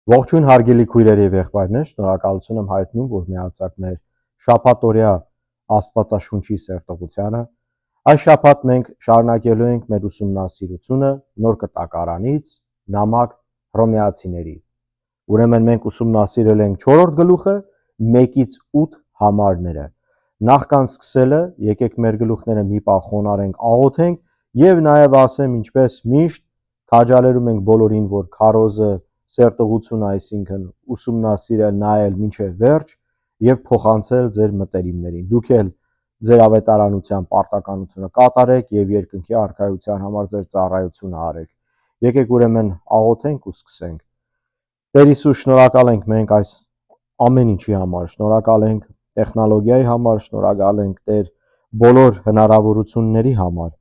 Ողջույն հարգելի քույրեր եւ եղբայրներ, շնորհակալություն եմ հայտնում, որ միացաք մեր շաբաթօրյա Աստվածաշունչի սերտողությանը։ Այս շաբաթ մենք շարունակելու ենք մեր ուսումնասիրությունը նոր կտակարանից նամակ Հռոմեացիների։ Ուրեմն մենք ուսումնասիրել ենք 4-րդ գլուխը 1-ից 8 համարները։ Նախքան սկսելը, եկեք մեր գլուխները մի պահ խոնարհենք, աղոթենք եւ նաեւ ասեմ, ինչպես միշտ քաջալերում ենք բոլորին, որ քարոզը սերտողություն, այսինքն ուսումնասիրել, նայել մինչև վերջ եւ փոխանցել ձեր մտերիմներին։ Դուք էլ ձեր ավետարանության պարտականությունը կատարեք եւ երկնքի արքայության համար ձեր ծառայությունը արեք։ Եկեք ուրեմն աղոթենք ու սկսենք։ Տեր Հիսուս, շնորհակալ ենք մենք այս ամեն ինչի համար, շնորհակալ ենք տեխնոլոգիայի համար, շնորհակալ ենք Տեր բոլոր հնարավորությունների համար,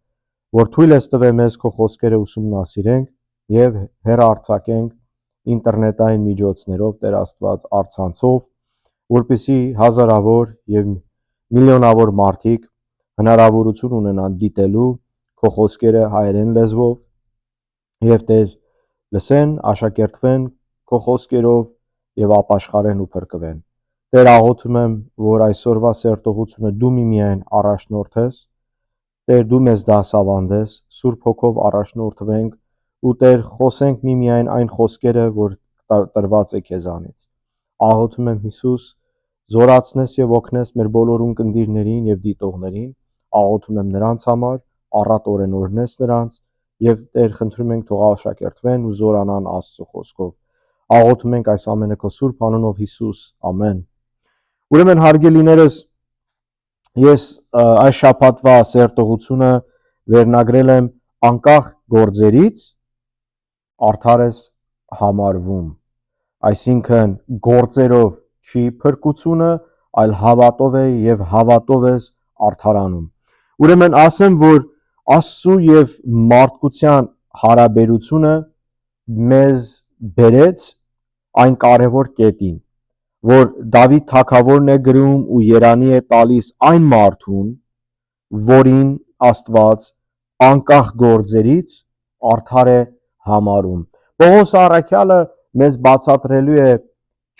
որ թույլ ես տվել մեզ քո խոսքերը ուսումնասիրենք եւ հեռարձակենք ինտերնետային միջոցներով, Տեր Աստված, առցանցով, որպեսզի հազարավոր եւ միլիոնավոր մարդիկ հնարավորություն ունենան դիտելու քո խոսքերը հայերեն լեզվով եւ Տեր լսեն, աշակերտվեն քո խոսքերով եւ ապաշխարեն ու փրկվեն։ Տեր, աղոթում եմ, որ այսօրվա սերտողությունը դու միայն առաջնորդես, Տեր, դու մեզ դասավանդես, Սուրբ Հոգով առաջնորդվենք ու Տեր խոսենք միմիայն այն խոսքերը, որ տրված է քեզանից։ Աղոթում եմ Հիսուս, զորացնես եւ օգնես մեր բոլոր ունկնդիրներին եւ դիտողներին, աղոթում եմ նրանց համար, առատ օրենորնես նրանց եւ Տեր խնդրում ենք թող աշակերտվեն ու զորանան Աստծո խոսքով։ Աղոթում ենք այս ամենը քո Սուրբ անունով Հիսուս, ամեն։ Ուրեմն հարգելիներս, ես այս շաբաթվա սերտողությունը վերնագրել եմ անկախ գործերից արդարես համարվում, այսինքն գործերով չի փրկությունը, այլ հավատով է եւ հավատով ես արդարանում։ Ուրեմն ասեմ, որ Աստծո եւ մարդկության հարաբերությունը մեզ բերեց այն կարևոր կետին, որ Դավիթ թագավորն է գրում ու երանի է տալիս այն մարդուն, որին Աստված անկախ գործերից արդար է համարում։ Պողոս առաքյալը մեզ բացատրելու է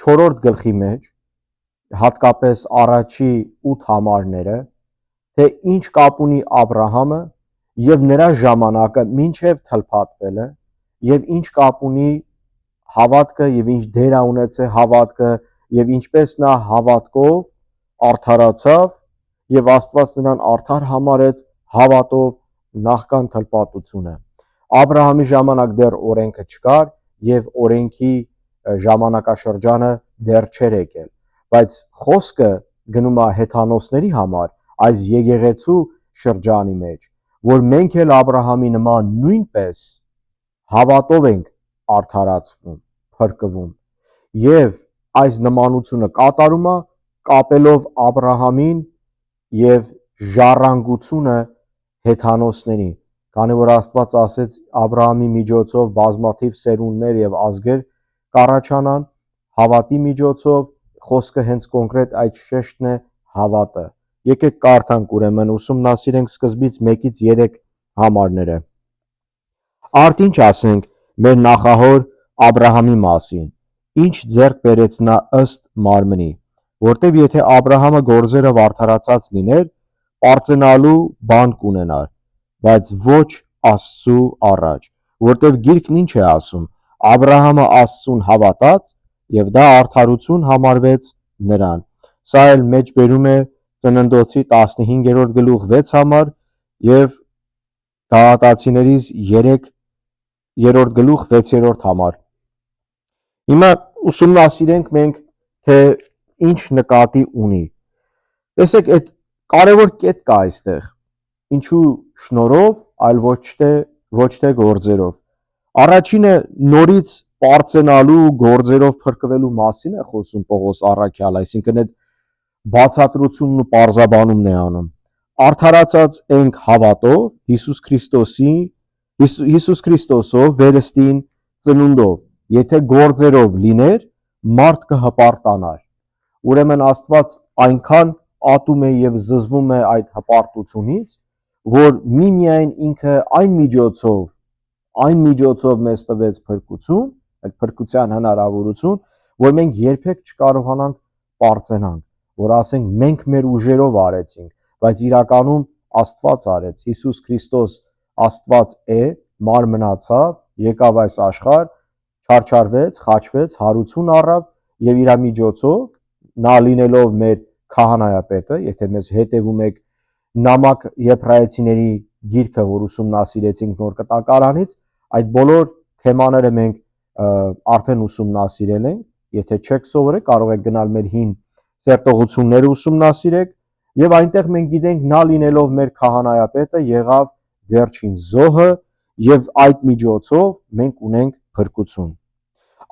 4-րդ գլխի մեջ, հատկապես առաջի 8 համարները, թե ինչ կապ ունի Աբրահամը եւ նրա ժամանակը մինչև թլփատվելը եւ ինչ կապ ունի հավատքը եւ ինչ դեր է ունեցել հավատքը եւ ինչպես նա հավատքով արդարացավ եւ Աստված նրան արդար համարեց հավատով նախքան թլպատությունը։ Աբրահամի ժամանակ դեռ օրենքը չկար եւ օրենքի ժամանակաշրջանը դեռ չէր եկել, բայց խոսքը գնում է հեթանոսների համար այս եկեղեցու շրջանի մեջ, որ մենք էլ Աբրահամի նման նույնպես հավատով ենք արդարացվում, փրկվում եւ այս նմանությունը կատարում է կապելով Աբրահամին եւ ժառանգությունը հեթանոսներին, քանի որ Աստված ասեց Աբրահամի միջոցով բազմաթիվ սերունդներ եւ ազգեր կառաջանան, հավատի միջոցով խոսքը հենց կոնկրետ այդ շեշտն է հավատը։ Եկեք կարդանք ուրեմն ուսումնասիրենք սկզբից 1-ից 3 համարները։ Արդ ինչ ասենք մեր նախահոր Աբրահամի մասին, ինչ ձեռք բերեց նա ըստ մարմնի, որտեվ եթե Աբրահամը գործերով արդարացած լիներ, պարծենալու բան կունենար, բայց ոչ Աստծու առաջ, որտեվ Գիրքն ինչ է ասում, Աբրահամը Աստծուն հավատաց եւ դա արդարություն համարվեց նրան։ Սա էլ մեջբերում է Ծննդոցի 15-րդ գլուխ 6 համար եւ Գաղատացիներից 3-րդ գլուխ 6-րդ համար։ Հիմա ուսումնասիրենք մենք, թե ինչ նկատի ունի։ Տեսեք, այդ կարևոր կետ կա այստեղ։ Ինչու շնորհով, այլ ոչ թե գործերով։ Առաջինը նորից պարծենալու գործերով փրկվելու մասին է խոսում Պողոս առաքյալը, այսինքն այդ բացատրությունն ու պարզաբանումն է անում։ Արդարացած ենք հավատով Հիսուս Քրիստոսով վերստին ծնունդով, եթե գործերով լիներ, մարդ կհպարտանար։ Ուրեմն Աստված այնքան ատում է եւ զզվում է այդ հպարտությունից, որ միմիայն ինքը այն միջոցով մեզ տվեց փրկություն, այդ փրկության հնարավորություն, որ մենք երբեք չկարողանանք պարծենանք, որ ասենք մենք մեր ուժերով արեցինք, բայց իրականում Աստված արեց, Հիսուս Քրիստոս Աստված է, մարմնացավ, եկավ այս աշխարհ, չարչարվեց, խաչվեց, հարություն առավ եւ իր միջոցով նա լինելով մեր քահանայապետը, եթե մեզ հետևում եք նամակ եբրայեցիների գիրքը, որ ուսումնասիրեցինք նոր կտակարանից, այդ բոլոր թեմաները մենք արդեն ուսումնասիրել ենք, եթե չեք սովորել, կարող եք գնալ մեր հին սերտողությունները ուսումնասիրեք եւ այնտեղ մենք գիտենք նա լինելով մեր քահանայապետը եղավ վերջին զոհը եւ այդ միջոցով մենք ունենք փրկություն։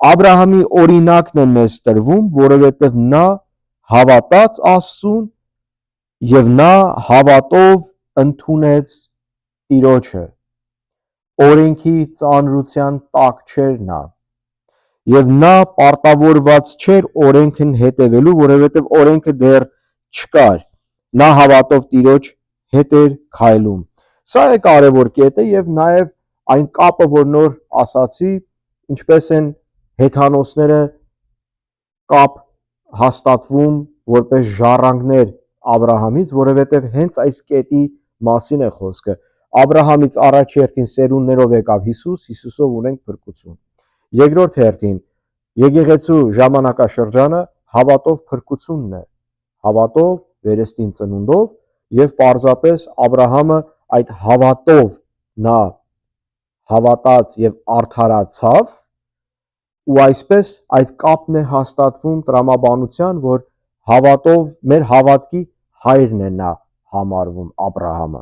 Աբրահամի օրինակն է մեզ տրվում, որովհետեւ նա հավատաց Աստծուն եւ նա հավատով ընդունեց Տիրոջը։ Օրենքի ծանրության տակ չէր նա եւ նա պարտավորված չէր օրենքին հետևելու, որովհետեւ օրենքը դեռ չկար։ Նա հավատով Տիրոջ հետ էր քայլում։ Սա է կարևոր կետը եւ նաեւ այն կապը, որ նոր ասացի, ինչպես են հեթանոսները կապ հաստատվում որպես ժառանգներ Աբրահամից, որովհետեւ հենց այս կետի մասին է խոսքը։ Աբրահամից առաջ հերթին սերունդներով եկավ Հիսուս, Հիսուսով ունենք փրկություն։ Երկրորդ հերթին եկեղեցու ժամանակաշրջանը հավատով փրկությունն է, հավատով վերստին ծնունդով եւ պարզապես Աբրահամը այդ հավատով նա հավատաց եւ արդարացավ ու այսպես այդ կապն է հաստատվում տրամաբանության, որ հավատով մեր հավատքի հայրն է նա համարվում Աբրահամը։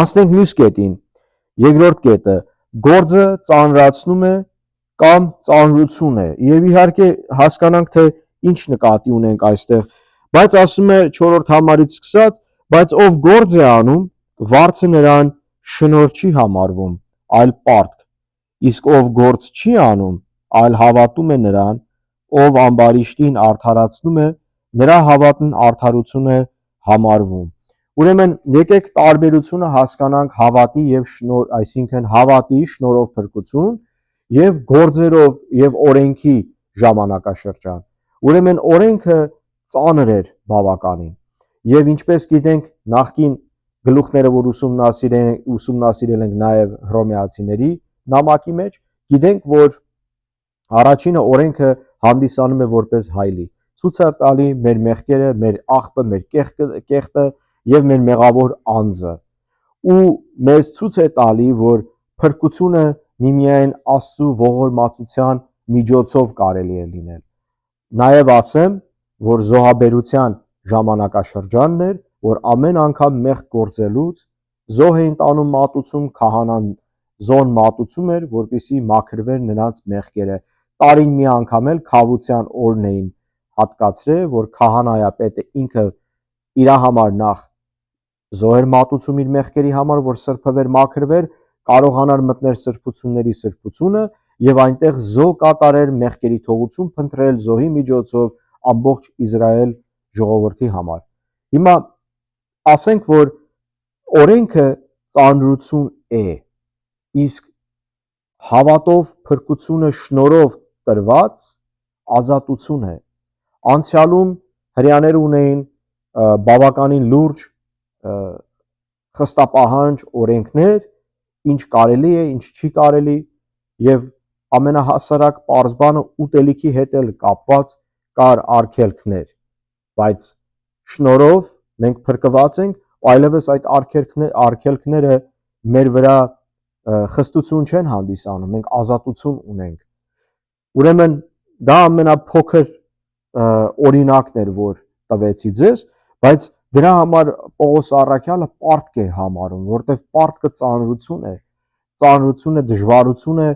Անցնենք մյուս կետին։ Երկրորդ կետը գործը ծանրացնում է կամ ծանրություն է եւ իհարկե հասկանանք թե ինչ նկատի ունենք այստեղ, բայց ասում է 4-րդ համարից սկսած, բայց ով գործ է անում, վարձը նրան շնորհ չի համարվում, այլ պարտք, իսկ ով գործ չի անում, այլ հավատում է նրան, ով ամբարիշտին արդարացնում է, նրա հավատն արդարություն է համարվում։ Ուրեմն եկեք տարբերությունը հասկանանք հավատի եւ շնոր, այսինքն հավատի շնորհով փրկություն եւ գործերով եւ օրենքի ժամանակաշրջան։ Ուրեմն օրենքը ծանր էր բավականին եւ ինչպես գիտենք նախկին գլուխները, որ ուսումնասիրել ենք նաեւ հռոմեացիների նամակի մեջ, գիտենք, որ առաջինը օրենքը հանդիսանում է որպես հայլի, ցույց է տալի մեր մեղքերը, մեր աղբը, մեր կեղտը եւ մեր մեղավոր անձը ու մեզ ցույց է տալի, որ փրկությունը միմիայն Աստծո ողորմածության միջոցով կարելի է լինել։ Նաեւ ասեմ, որ զոհաբերության ժամանակաշրջանն էր, որ ամեն անգամ մեղք գործելուց զոհ էին տանում մատուցում, քահանան զոն մատուցում էր, որպեսզի մաքրվեր նրանց մեղքերը։ Տարին մի անգամ էլ քավության օրն էին հատկացրել, որ քահանայապետը ինքը իր համար նախ զոհեր մատուցում իր մեղքերի համար, որ սրբվեր, մաքրվեր, կարողանար մտնել սրբությունների սրբությունը եւ այնտեղ զոհ կատարեր, մեղքերի թողություն փնտրել զոհի միջոցով ամբողջ Իսրայել ժողովրդի համար։ Հիմա ասենք, որ օրենքը ծանրություն է, իսկ հավատով փրկությունը շնորհով տրված ազատություն է։ Անցյալում հрьяաները ունեին բավականին լուրջ խստապահանջ օրենքներ, ինչ կարելի է, ինչ չի կարելի եւ ամենահասարակ պարզ բանը ուտելիքի հետ էլ կապված կար արգելքներ, բայց շնորհով մենք փրկված ենք, այլևս այդ արգելքները մեր վրա խստություն չեն հանդիսանում, մենք ազատություն ունենք։ Ուրեմն դա ամենափոքր օրինակն էր, որ տվեցի ձեզ, բայց դրա համար Պողոս առաքյալը պարտք է համարում, որտեղ պարտքը ծանրություն է, դժվարություն է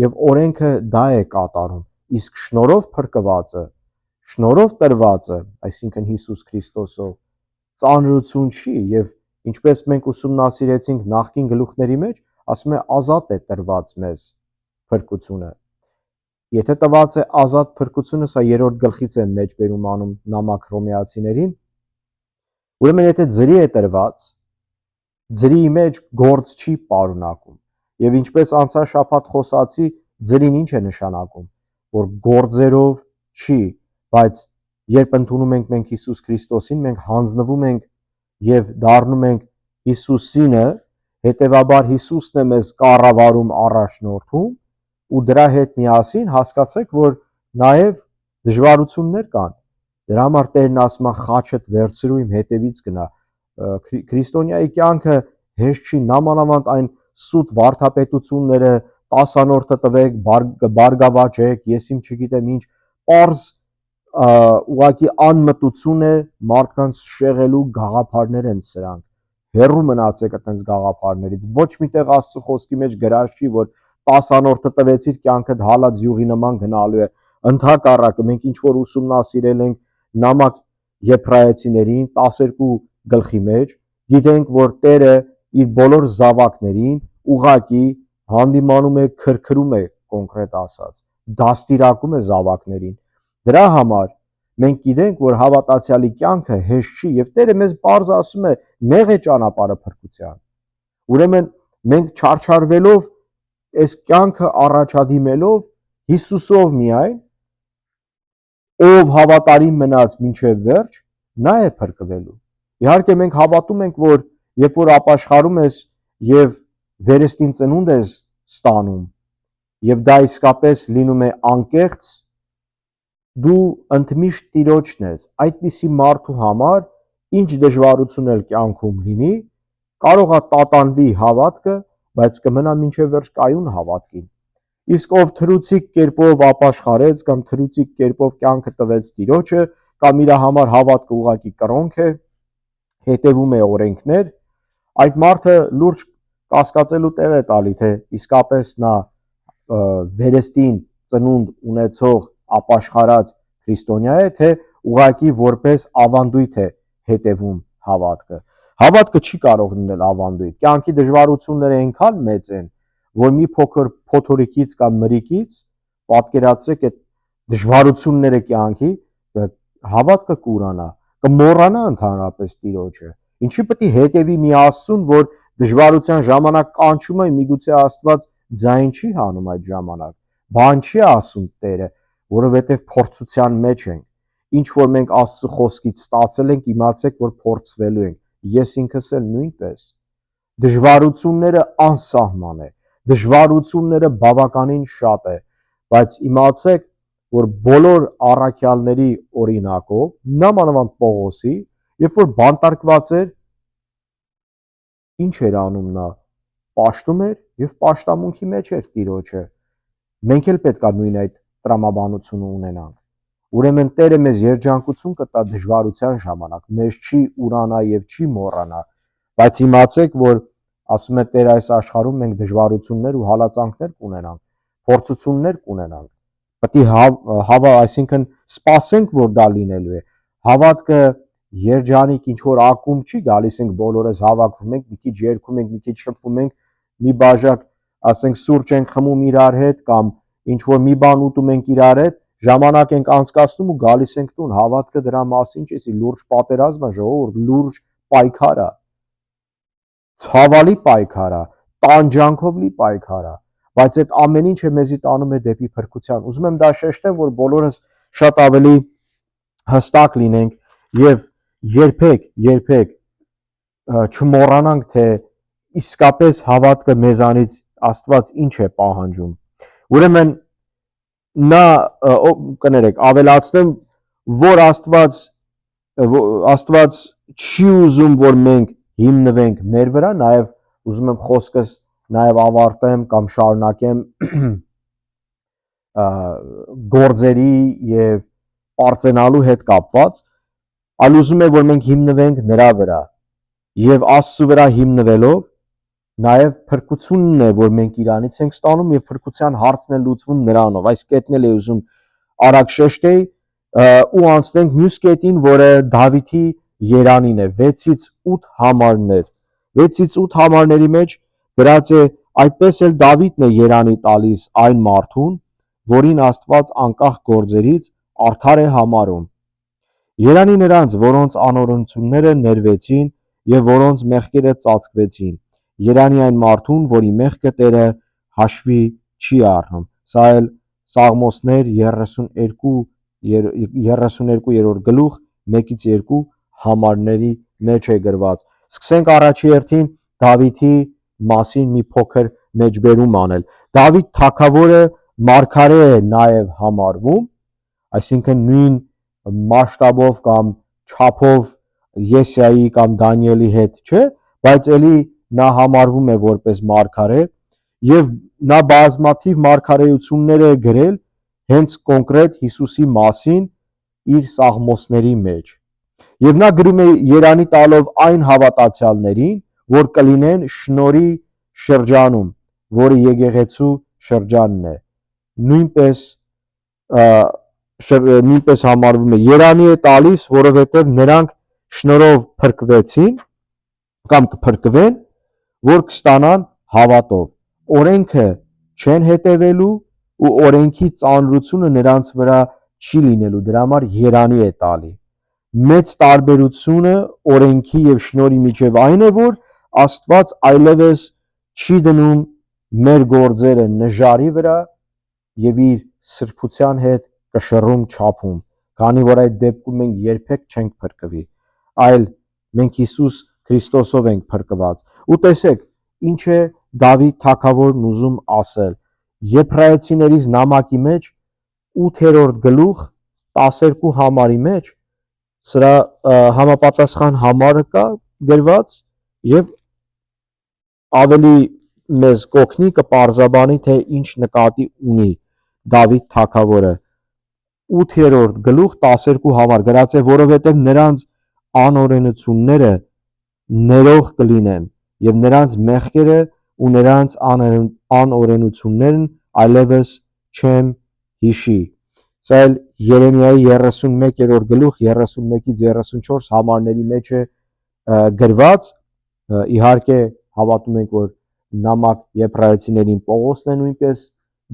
եւ օրենքը դա է կատարում, իսկ շնորհով փրկվածը, շնորհով տրվածը, այսինքն Հիսուս Քրիստոսով ծանրություն չի եւ ինչպես մենք ուսումնասիրեցինք նախկին գլուխների մեջ, ասում է ազատ է տրված մեզ փրկությունը։ Եթե տված է ազատ փրկությունը, սա 3-րդ գլխից է մեջբերում անում նամակ հռոմեացիներին, ուրեմն եթե ձրի է տրված, ձրի մեջ գործ չի պարունակում։ Եվ ինչպես անցյալ շաբաթ խոսացի, ձրին ինչ է նշանակում, որ գործերով չի, բայց երբ ընդունում ենք մենք Հիսուս Քրիստոսին, մենք հանձնվում ենք եւ դառնում ենք Հիսուսինը, հետեւաբար Հիսուսն է մեզ կառավարում, առաջնորդում, ու դրա հետ միասին հասկացեք, որ նաեւ դժվարություններ կան։ Դրա համար Տերն ասում է խաչդ վերցրու իմ հետևից գնա։ Քրիստոնյայի կյանքը հեշտ չի, նամանավանդ այն սուտ վարդապետությունները, 10-անորդը տվեք, բարգավաճեք, ես իմ չգիտեմ ինչ, պարզ ուղղակի անմտություն է, մարդկանց շեղելու գաղափարներ են սրանք։ Հեռու մնացեք այդպես գաղափարներից։ Ոչ միտեղ Աստծո խոսքի մեջ գրած չի, որ 10-անորդը տվեցիր, կյանքդ հալած յուղի նման գնալու է։ Ընդհակառակը մենք ինչ որ ուսումնասիրել ենք նամակ եբրայեցիներին 12 գլխի մեջ, գիտենք, որ Տերը իր բոլոր զավակներին ուղակի հանդիմանում է, քրքրում է, կոնկրետ ասած, դաստիարակում է զավակներին։ Դրա համար մենք գիտենք, որ հավատացյալի կյանքը հեշտ չի եւ Տերը մեզ բարձ ասում է մեղ է ճանապարհը փրկության։ Ուրեմն մենք չարչարվելով այս կյանքը առաջադիմելով Հիսուսով միայն, ով հավատարիմ մնաց մինչև վերջ, նա է փրկվելու։ Իհարկե մենք հավատում ենք, որ երբ որ ապաշխարում ես եւ վերստին ծնունդ ես ստանում, եւ դա իսկապես լինում է անկեղծ, դու ընդմիշտ Տիրոջն ես։ Այդպիսի մարդու համար ինչ դժվարություն էլ կյանքում լինի, կարող է տատանվի հավատքը, բայց կմնա մինչև վերջ կայուն հավատքին։ Իսկ ով թրուցիկ կերպով ապաշխարեց կամ թրուցիկ կերպով կյանքը տվեց Տիրոջը, կամ իր համար հավատքը ուղղակի կրոնք է, հետևում է օրենքներ, այդ մարդը լուրջ կասկածելու տեղ է տալի, թե իսկապես նա վերստին ծնունդ ունեցող ապաշխարած քրիստոնյա է, թե ուղղակի որպես ավանդույթ է հետևում հավատքը։ Հավատքը չի կարող լինել ավանդույթ։ Կյանքի դժվարությունները այնքան մեծ են, որ մի փոքր փոթորիկից կամ մրիկից պատկերացրեք այդ դժվարությունները կյանքի, հավատքը կուրանա, կմոռանա ընդհանրապես Տիրոջը։ Ինչի պետք է հետևի մի Աստծուն, որ դժվարության ժամանակ կանչում է, միգուցե Աստված ձայն չի հանում այդ ժամանակ, բան չի ասում Տերը, որովհետև փորձության մեջ ենք։ Ինչ որ մենք Աստծո խոսքից ստացել ենք, իմացեք, որ փորձվելու ենք։ Ես ինքս էլ նույնպես։ Դժվարությունները անսահման է, դժվարությունները բավականին շատ է, բայց իմացեք, որ բոլոր առաքյալների օրինակով, նամանավանդ Պողոսի, երբ որ բանտարկված էր, ինչ էր անում նա, պաշտում էր եւ պաշտամունքի մեջ էր Տիրոջը։ Մենք էլ պետք է նույն այդ տրամաբանությունը ունենանք։ Ուրեմն Տերը մեզ երջանկություն կտա դժվարության ժամանակ, մեզ չի ուրանա եւ չի մոռանա, բայց իմացեք, որ ասում է Տերը այս աշխարհում մենք դժվարություններ ու հալածանքներ կունենանք, փորձություններ կունենանք։ Պետք է այսինքն սպասենք, որ դա լինելու է։ Հավատքը երջանիկ ինչ որ ակումբ չի, գալիս ենք բոլորս հավաքվում ենք, մի քիչ երգում ենք, մի քիչ շփվում ենք, մի բաժակ, ասենք սուրճ ենք խմում իրար հետ կամ ինչ որ մի բան ուտում ենք իրար հետ, ժամանակ ենք անցկացնում ու գալիս ենք տուն։ Հավատքը դրա մասին չէ, լուրջ պատերազմ է, ժողովուրդ, լուրջ պայքար է, ցավալի պայքար է, տանջանքով լի պայքար է, բայց այդ ամեն ինչը մեզի տանում է դեպի փրկության։ Ուզում եմ դա շեշտեմ, որ բոլորս շատ ավելի հստակ լինենք եւ երբեք չմոռանանք, թե իսկապես հավատքը մեզանից Աստված ինչ է պահանջում։ Ուրեմն նա կներեք, ավելացնեմ, որ Աստված չի ուզում, որ մենք հիմնվենք մեր վրա, նաև ուզում եմ խոսքս նաև ավարտեմ կամ շարունակեմ գործերի եւ պարծենալու հետ կապված, այլ ուզում է, որ մենք հիմնվենք նրա վրա եւ Աստծո վրա հիմնվելով նաև փրկությունն է, որ մենք իրանից ենք ստանում եւ փրկության հարցն է լուծվում նրանով։ Այս կետն էլ է ուզում արագ շեշտեի ու անցնենք մյուս կետին, որը Դավիթի երանին է, 6-ից 8 համարներ։ 6-ից 8 համարների մեջ գրած է. այդպես էլ Դավիթն է երանի տալիս այն մարդուն, որին Աստված անկախ գործերից արդար է համարում։ Երանի նրանց, որոնց անօրենությունները ներվեցին եւ որոնց մեղքերը ծածկվեցին։ Երանի այն մարդուն, որի մեղքը Տերը հաշվի չի առնում։ Սա էլ Սաղմոսներ 32-րդ գլուխ 1-2 համարների մեջ է գրված։ Սկսենք առաջի հերթին Դավիթի մասին մի փոքր մեջբերում անել։ Դավիթ թագավորը մարգարե է նաև համարվում, այսինքն նույն մասշտաբով կամ չափով Եսիայի կամ Դանիելի հետ չէ, բայց ելի նա համարվում է որպես մարգարե եւ նա բազմաթիվ մարգարեություններ է գրել հենց կոնկրետ Հիսուսի մասին իր Սաղմոսների մեջ։ Եվ նա գրում է երանի տալով այն հավատացյալներին, որ կլինեն շնորհի շրջանում, որը եկեղեցու շրջանն է։ Նույնպես համարվում է երանի է տալիս, որովհետև նրանք շնորհով փրկվեցին կամ կփրկվեն, որ կստանան հավատով։ Օրենքը չեն հետևելու ու օրենքի ծանրությունը նրանց վրա չի լինելու, դրա համար երանի է տալի։ Մեծ տարբերությունը օրենքի եւ շնորհի միջև այն է, որ Աստված այլևս չի դնում մեր գործերը նժարի վրա եւ իր սրբության հետ կշռում չափում, քանի որ այդ դեպքում մենք երբեք չենք փրկվի, այլ մենք Հիսուս Քրիստոսով ենք փրկված։ Ու տեսեք, ինչ է Դավիթ թագավորն ուզում ասել։ Եբրայեցիներից նամակի մեջ 8-րդ գլուխ 12 համարի մեջ սրա համապատասխան համարը կա գրված եւ ավելի մեզ կօգնի կպարզաբանի թե ինչ նկատի ունի Դավիթ թագավորը։ 8-րդ գլուխ 12 համար գրած է, որովհետև նրանց անօրենությունները ներող կլինեն եւ նրանց մեղքերը ու նրանց անօրենություններն այլևս չեմ հիշի։ Սա էլ Երեմիայի 31-րդ գլուխ 31-ից 34 համարների մեջ է գրված։ Իհարկե հավատում ենք, որ նամակ եբրայեցիներին Պողոսն է նույնպես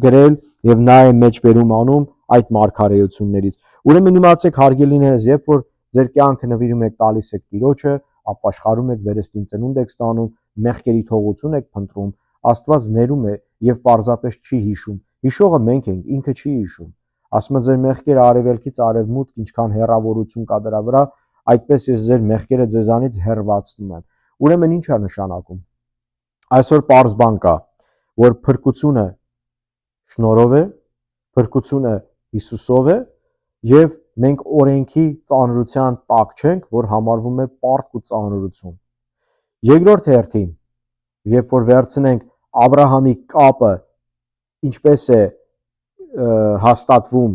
գրել եւ նա է մեջբերում անում այդ մարգարեություններից։ Ուրեմն իմացեք հարգելիներս, երբ որ ձեր կյանքը նվիրում եք տալիս եք Տիրոջը, ապաշխարում եք, վերստին ծնունդ եք ստանում, մեղքերի թողություն եք փնտրում, Աստված ներում է եւ պարզապես չի հիշում։ Հիշողը մենք ենք, ինքը չի հիշում։ Ասում է ձեր մեղքերը արևելքից արևմուտք ինչքան հեռավորություն կա դրա վրա, այդպես ես ձեր մեղքերը ձեզանից հեռացնում եմ։ Ուրեմն ի՞նչ է նշանակում։ Այսօր պարզ բան կա, որ փրկությունը շնորհով է, փրկությունը Հիսուսով է եւ մենք օրենքի ծանրության տակ չենք, որ համարվում է պարտք ու ծանրություն։ Երկրորդ հերթին, երբ որ վերցնենք Աբրահամի կապը, ինչպես է հաստատվում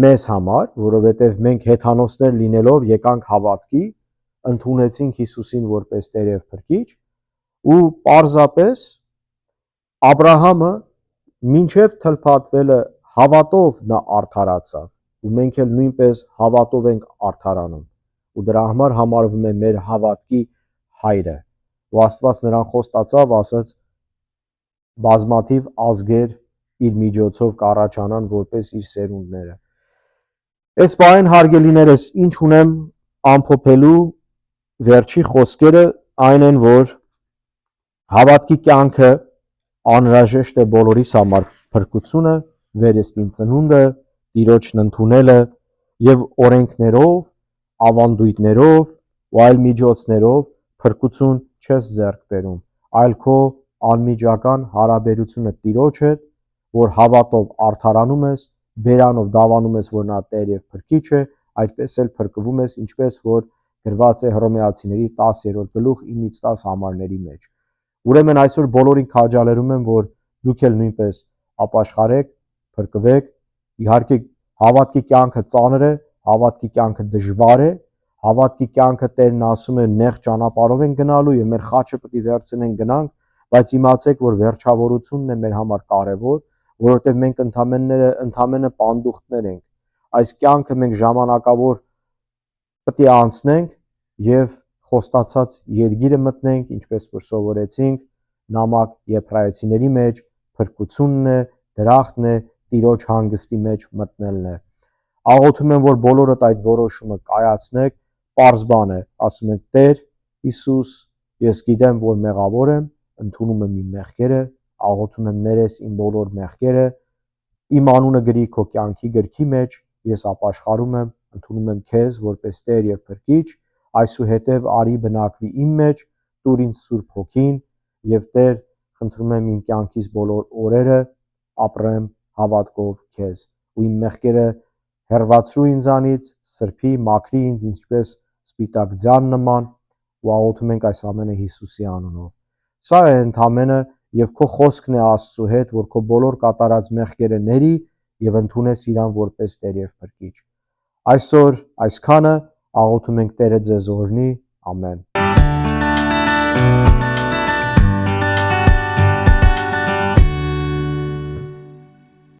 մեզ համար, որովհետև մենք հեթանոսներ լինելով եկանք հավատքի, ընդունեցինք Հիսուսին որպես Տեր եւ Փրկիչ, ու պարզապես Աբրահամը մինչև թլփատվելը հավատով նա արդարացավ, ու մենք էլ նույնպես հավատով ենք արդարանում, ու դրա համար համարվում է մեր հավատքի հայրը։ Ու Աստված նրան խոստացավ, ասաց բազմաթիվ ազգեր իր միջոցով կառաջանան որպես իր սերունդները։ Այս բանին հարգելիներս, ինչ ունեմ ամփոփելու վերջի խոսքերը այն են, որ հավատքի կյանքը անհրաժեշտ է բոլորիս համար, փրկությունը, վերստին ծնունդը, Տիրոջն ընդունելը եւ օրենքներով, ավանդույթներով ու այլ միջոցներով փրկություն չես ձեռք բերում, այլ քո անմիջական հարաբերությունը Տիրոջ հետ, որ հավատով արդարանում ես, բերանով դավանում ես, որ նա Տեր եւ Փրկիչ է, այդպես էլ փրկվում ես, ինչպես որ գրված է Հռոմեացիների 10-րդ գլուխ 9-ից 10 համարների մեջ։ Ուրեմն այսօր բոլորին քաջալերում եմ, որ դուք էլ նույնպես ապաշխարեք, փրկվեք։ Իհարկե հավատքի կյանքը ծանր է, հավատքի կյանքը դժվար է, հավատքի կյանքը Տերն ասում է նեղ ճանապարհով են գնալու եւ մեր խաչը պետք է վերցնենք գնանք, բայց իմացեք, որ վերջավորությունն է մեր համար կարևոր, որովհետեւ մենք ընդամենը պանդուխտներ ենք։ Այս կյանքը մենք ժամանակավոր պետք է անցնենք եւ խոստացած երկիրը մտնենք, ինչպես որ սովորեցինք նամակ Եբրայեցիների մեջ, փրկությունն է, դրախտն է, Տիրոջ հանգստի մեջ մտնելն է։ Աղոթում եմ, որ բոլորդ այդ որոշումը կայացնեք, պարզ բան է, ասում եք Տեր Հիսուս, ես գիտեմ, որ մեղավոր եմ, ընդունում եմ իմ մեղքերը, աղոթում եմ ներես իմ բոլոր մեղքերը, իմ անունը գրի քո կյանքի գրքի մեջ, ես ապաշխարում եմ, ընդունում եմ քեզ որպես Տեր եւ Փրկիչ, այսուհետև արի բնակվի իմ մեջ, տուր ինձ Սուրբ Հոգին եւ Տեր, խնդրում եմ իմ կյանքիս բոլոր օրերը ապրեմ հավատքով քեզ ու իմ մեղքերը հեռացրու ինձանից, սրբի, մաքրի ինձ ինչպես սպիտակ ձյան նման ու աղոթում ենք այս ամենը Հիսուսի անունով։ Սա է ընդամենը եւ քո խոսքն է Աստծո հետ, որ քո բոլոր կատարած մեղքերը ների եւ ընդունես իրան որպես Տեր եւ Փրկիչ։ Այսօր այսքանը աղոթում ենք Տերը ձեզ օրհնի, ամեն։